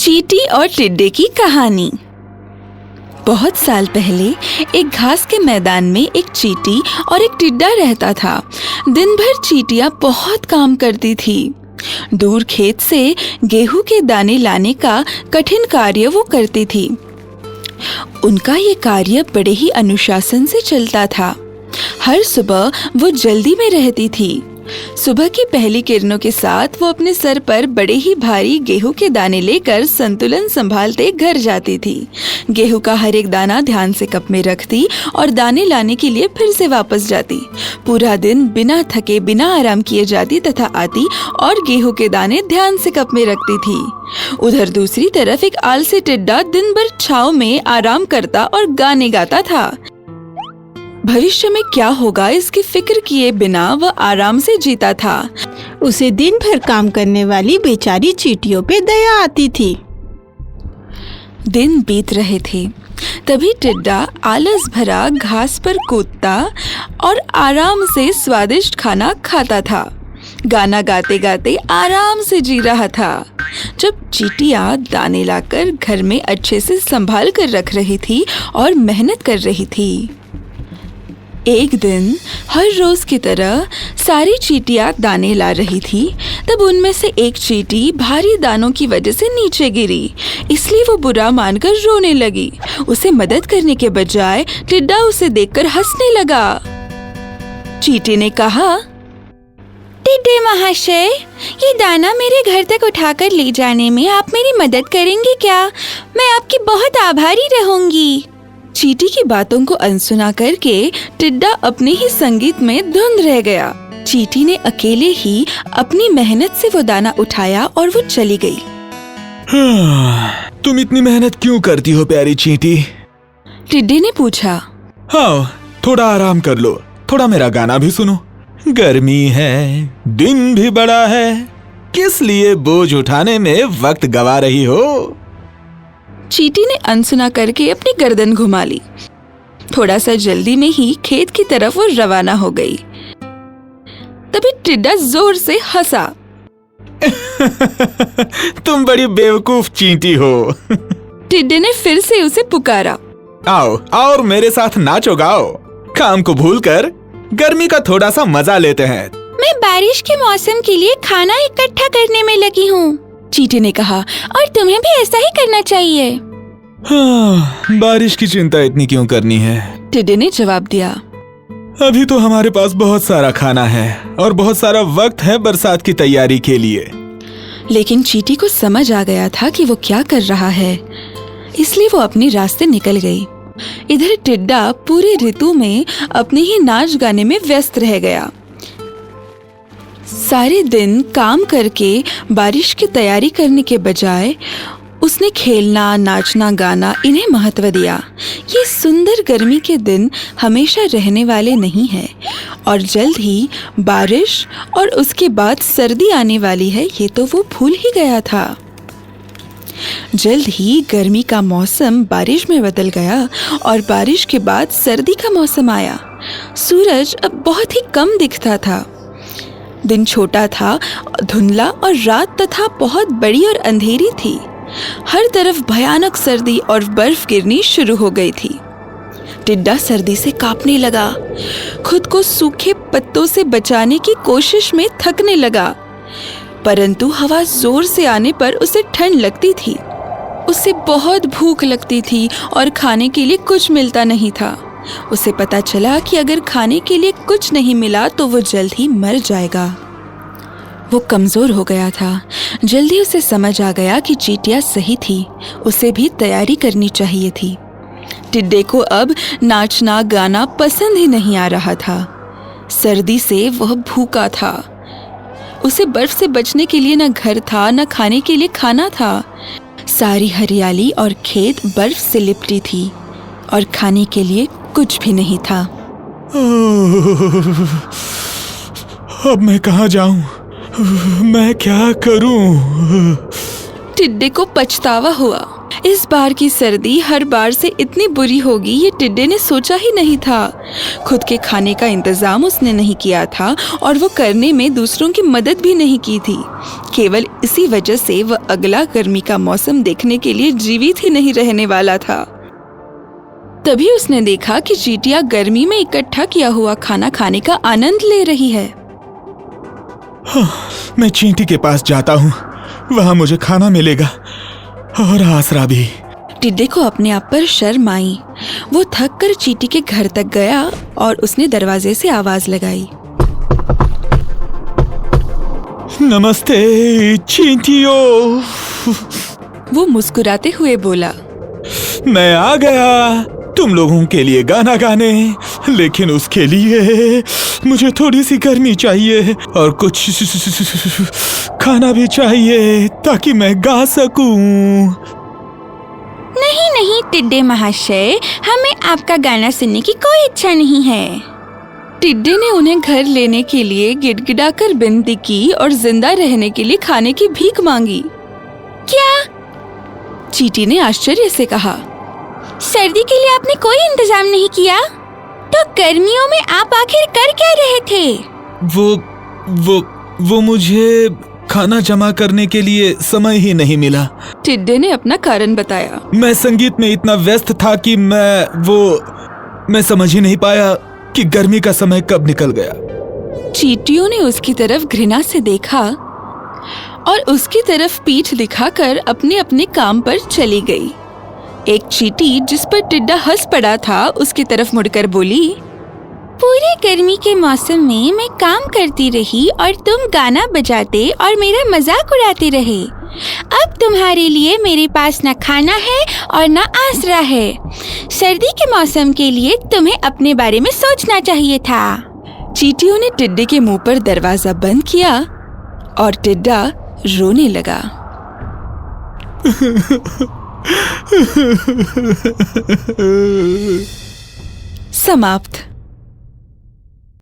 चींटी और टिड्डे की कहानी। बहुत साल पहले एक घास के मैदान में एक चींटी और एक टिड्डा रहता था। दिन भर चींटियां बहुत काम करती थी। दूर खेत से गेहूं के दाने लाने का कठिन कार्य वो करती थी। उनका ये कार्य बड़े ही अनुशासन से चलता था। हर सुबह वो जल्दी में रहती थी। सुबह की पहली किरणों के साथ वो अपने सर पर बड़े ही भारी गेहूं के दाने लेकर संतुलन संभालते घर जाती थी। गेहूं का हर एक दाना ध्यान से कप में रखती और दाने लाने के लिए फिर से वापस जाती। पूरा दिन बिना थके बिना आराम किए जाती तथा आती और गेहूं के दाने ध्यान से कप में रखती थी। उधर दूसरी तरफ एक आलसी टिड्डा दिन भर छांव में आराम करता और गाने गाता था। भविष्य में क्या होगा इसकी फिक्र किए बिना वह आराम से जीता था। उसे दिन भर काम करने वाली बेचारी चींटियों पे दया आती थी। दिन बीत रहे थे, तभी टिड्डा आलस भरा घास पर कूदता और आराम से स्वादिष्ट खाना खाता था। गाना गाते गाते आराम से जी रहा था। जब चींटियां दाने लाकर घर में अच्छे से संभाल कर रख रही थी और मेहनत कर रही थी। एक दिन हर रोज की तरह सारी चींटियां दाने ला रही थी। तब उनमें से एक चींटी भारी दानों की वजह से नीचे गिरी, इसलिए वो बुरा मानकर रोने लगी। उसे मदद करने के बजाय टिड्डा उसे देखकर हंसने लगा। चींटी ने कहा, टिड्डे महाशय, ये दाना मेरे घर तक उठाकर ले जाने में आप मेरी मदद करेंगे क्या? मैं आपकी बहुत आभारी रहूंगी। चींटी की बातों को अनसुना करके टिड्डा अपने ही संगीत में धुंध रह गया। चींटी ने अकेले ही अपनी मेहनत से वो दाना उठाया और वो चली गई। तुम इतनी मेहनत क्यों करती हो प्यारी चींटी? टिड्डे ने पूछा। हाँ, थोड़ा आराम कर लो, थोड़ा मेरा गाना भी सुनो। गर्मी है, दिन भी बड़ा है, किस लिए बोझ उठाने में वक्त गवा रही हो? चींटी ने अनसुना करके अपनी गर्दन घुमा ली। थोड़ा सा जल्दी में ही खेत की तरफ वो रवाना हो गई। तभी टिड्डा जोर से हंसा। तुम बड़ी बेवकूफ चींटी हो। टिड्डे ने फिर से उसे पुकारा। आओ और मेरे साथ नाचो गाओ। काम को भूलकर गर्मी का थोड़ा सा मजा लेते हैं। मैं बारिश के मौसम के लिए खाना इकट्ठा करने में लगी हूँ, चींटी ने कहा, और तुम्हें भी ऐसा ही करना चाहिए। हाँ, बारिश की चिंता इतनी क्यों करनी है? टिड्डे ने जवाब दिया। अभी तो हमारे पास बहुत सारा खाना है और बहुत सारा वक्त है बरसात की तैयारी के लिए। लेकिन चींटी को समझ आ गया था कि वो क्या कर रहा है, इसलिए वो अपने रास्ते निकल गई। इधर टिड्डा पूरी ऋतु में अपने ही नाच गाने में व्यस्त रह गया। सारे दिन काम करके बारिश की तैयारी करने के बजाय उसने खेलना, नाचना, गाना इन्हें महत्व दिया। ये सुंदर गर्मी के दिन हमेशा रहने वाले नहीं हैं और जल्द ही बारिश और उसके बाद सर्दी आने वाली है, ये तो वो भूल ही गया था। जल्द ही गर्मी का मौसम बारिश में बदल गया और बारिश के बाद सर्दी का मौसम आया। सूरज अब बहुत ही कम दिखता था। दिन छोटा था, धुंधला और रात तथा बहुत बड़ी और अंधेरी थी। हर तरफ भयानक सर्दी और बर्फ गिरनी शुरू हो गई थी। टिड्डा सर्दी से कांपने लगा, खुद को सूखे पत्तों से बचाने की कोशिश में थकने लगा, परंतु हवा जोर से आने पर उसे ठंड लगती थी। उसे बहुत भूख लगती थी और खाने के लिए कुछ मिलता नहीं था। उसे पता चला कि अगर खाने के लिए कुछ नहीं मिला तो वो जल्द ही मर जाएगा। वो कमजोर हो गया था। जल्दी उसे समझ आ गया कि चींटियां सही थी, उसे भी तैयारी करनी चाहिए थी। टिड्डे को अब नाचना गाना पसंद ही नहीं आ रहा था। सर्दी से वह भूखा था। उसे बर्फ से बचने के लिए न घर था न खाने के लिए खाना था। सारी हरियाली और खेत बर्फ से लिपटी थी और खाने के लिए कुछ भी नहीं था। अब मैं कहाँ जाऊं? मैं क्या करूं? टिड्डे को पछतावा हुआ। इस बार की सर्दी हर बार से इतनी बुरी होगी ये टिड्डे ने सोचा ही नहीं था। खुद के खाने का इंतजाम उसने नहीं किया था और वो करने में दूसरों की मदद भी नहीं की थी। केवल इसी वजह से वह अगला गर्मी का मौसम देखने के लिए जीवित ही नहीं रहने वाला था। तभी उसने देखा कि चींटियां गर्मी में इकट्ठा किया हुआ खाना खाने का आनंद ले रही है। मैं चींटी के पास जाता हूँ, वहां मुझे खाना मिलेगा और आसरा भी। टिड्डे को अपने आप पर शर्म आई। वो थक कर चींटी के घर तक गया और उसने दरवाजे से आवाज लगाई। नमस्ते चींटियों। वो मुस्कुराते हुए बोला, मैं आ गया तुम लोगों के लिए गाना गाने, लेकिन उसके लिए मुझे थोड़ी सी गर्मी चाहिए और कुछ खाना भी चाहिए ताकि मैं गा सकूं। नहीं नहीं टिड्डे महाशय, हमें आपका गाना सुनने की कोई इच्छा नहीं है। टिड्डे ने उन्हें घर लेने के लिए गिड़गिड़ाकर विनती की और जिंदा रहने के लिए खाने की भीख मांगी। क्या? चींटी ने आश्चर्य से कहा, सर्दी के लिए आपने कोई इंतजाम नहीं किया? तो गर्मियों में आप आखिर कर क्या रहे थे? वो मुझे खाना जमा करने के लिए समय ही नहीं मिला। टिड्डे ने अपना कारण बताया। मैं संगीत में इतना व्यस्त था कि मैं समझ ही नहीं पाया कि गर्मी का समय कब निकल गया। चींटियों ने उसकी तरफ घृणा से देखा और उसकी तरफ पीठ दिखाकर अपने अपने काम पर चली गई। एक चींटी जिस पर टिड्डा हंस पड़ा था उसकी तरफ मुड़कर बोली, पूरे गर्मी के मौसम में मैं काम करती रही और तुम गाना बजाते और मेरा मजाक उड़ाते रहे। अब तुम्हारे लिए मेरे पास न खाना है और न आसरा है। सर्दी के मौसम के लिए तुम्हें अपने बारे में सोचना चाहिए था। चींटियों ने टिड्डे के मुंह पर दरवाजा बंद किया और टिड्डा रोने लगा। समाप्त।